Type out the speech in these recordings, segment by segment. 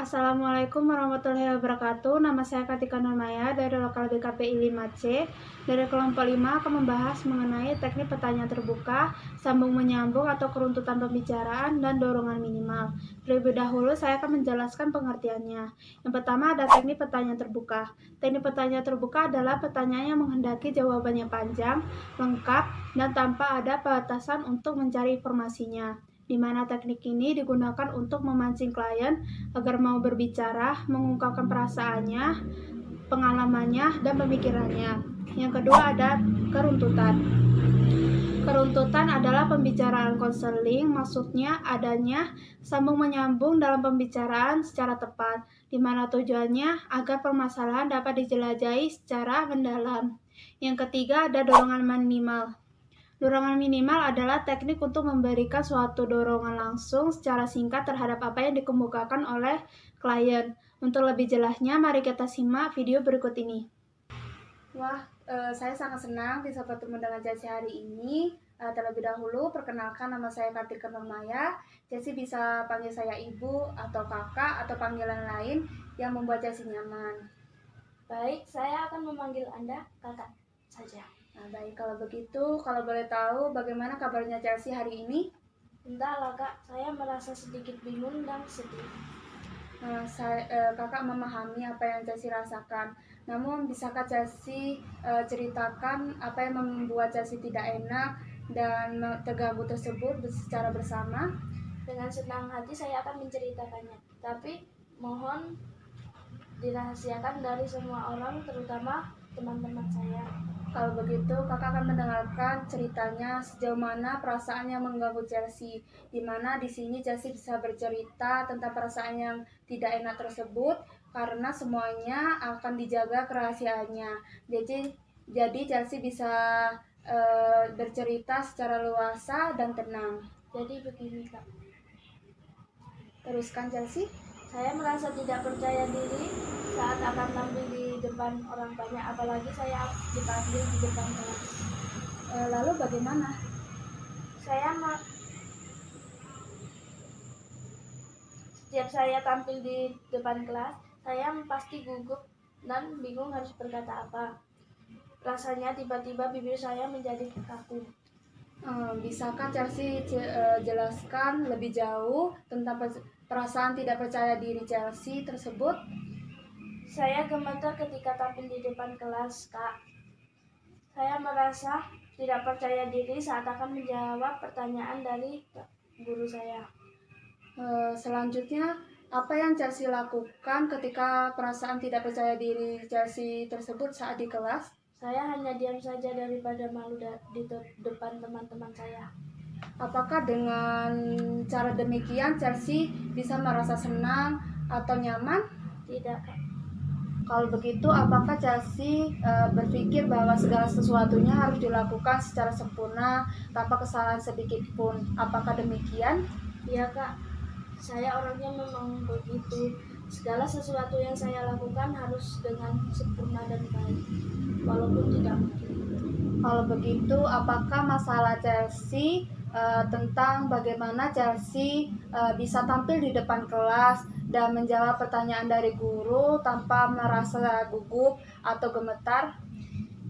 Assalamualaikum warahmatullahi wabarakatuh. Nama saya Kartika Nurmaya dari Lokal BKPI 5C. Dari kelompok 5 akan membahas mengenai teknik pertanyaan terbuka, sambung menyambung atau keruntutan pembicaraan, dan dorongan minimal. Terlebih dahulu saya akan menjelaskan pengertiannya. Yang pertama ada teknik pertanyaan terbuka. Teknik pertanyaan terbuka adalah pertanyaan yang menghendaki jawabannya panjang, lengkap, dan tanpa ada batasan untuk mencari informasinya, di mana teknik ini digunakan untuk memancing klien agar mau berbicara, mengungkapkan perasaannya, pengalamannya, dan pemikirannya. Yang kedua ada keruntutan. Keruntutan adalah pembicaraan konseling, maksudnya adanya sambung menyambung dalam pembicaraan secara tepat, di mana tujuannya agar permasalahan dapat dijelajahi secara mendalam. Yang ketiga ada dorongan minimal. Dorongan minimal adalah teknik untuk memberikan suatu dorongan langsung secara singkat terhadap apa yang dikemukakan oleh klien. Untuk lebih jelasnya, mari kita simak video berikut ini. Saya sangat senang bisa bertemu dengan Jesse hari ini. Terlebih dahulu, perkenalkan nama saya Kartika Nurmaya. Jesse bisa panggil saya ibu atau kakak atau panggilan lain yang membuat Jesse nyaman. Baik, saya akan memanggil Anda kakak saja. Baik, kalau begitu, kalau boleh tahu bagaimana kabarnya Chelsea hari ini? Entahlah kak, saya merasa sedikit bingung dan sedih. Kakak memahami apa yang Chelsea rasakan. Namun, bisakah Chelsea ceritakan apa yang membuat Chelsea tidak enak dan terganggu tersebut secara bersama? Dengan senang hati saya akan menceritakannya, tapi mohon dirahasiakan dari semua orang, terutama teman-teman saya. Kalau begitu, kakak akan mendengarkan ceritanya sejauh mana perasaan yang mengganggu Chelsea. Di mana di sini Chelsea bisa bercerita tentang perasaan yang tidak enak tersebut karena semuanya akan dijaga kerahasiaannya. Jadi Chelsea bisa bercerita secara luasa dan tenang. Jadi begini kak. Teruskan Chelsea. Saya merasa tidak percaya diri saat akan tampil di depan orang banyak, apalagi saya dipanggil di depan kelas. Lalu bagaimana? Setiap saya tampil di depan kelas, saya pasti gugup dan bingung harus berkata apa. Rasanya tiba-tiba bibir saya menjadi kaku. Bisakah Chelsea jelaskan lebih jauh tentang perasaan tidak percaya diri Chelsea tersebut? Saya gemetar ketika tampil di depan kelas, Kak. Saya merasa tidak percaya diri saat akan menjawab pertanyaan dari guru saya. Selanjutnya, apa yang Chelsea lakukan ketika perasaan tidak percaya diri Chelsea tersebut saat di kelas? Saya hanya diam saja daripada malu di depan teman-teman saya. Apakah dengan cara demikian Chelsea bisa merasa senang atau nyaman? Tidak. Kalau begitu, apakah Chelsea berpikir bahwa segala sesuatunya harus dilakukan secara sempurna tanpa kesalahan sedikit pun? Apakah demikian? Iya kak, saya orangnya memang begitu. Segala sesuatu yang saya lakukan harus dengan sempurna dan baik, walaupun tidak mungkin. Kalau begitu, apakah masalah Chelsea tentang bagaimana Chelsea bisa tampil di depan kelas dan menjawab pertanyaan dari guru tanpa merasa gugup atau gemetar?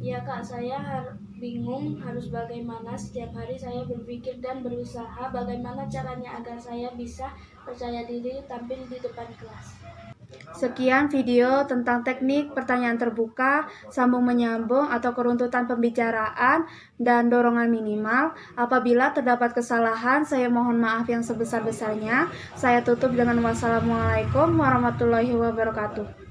Iya kak, saya bingung harus bagaimana. Setiap hari saya berpikir dan berusaha bagaimana caranya agar saya bisa percaya diri tampil di depan kelas. Sekian video tentang teknik pertanyaan terbuka, sambung menyambung atau keruntutan pembicaraan, dan dorongan minimal. Apabila terdapat kesalahan, saya mohon maaf yang sebesar-besarnya. Saya tutup dengan wassalamualaikum warahmatullahi wabarakatuh.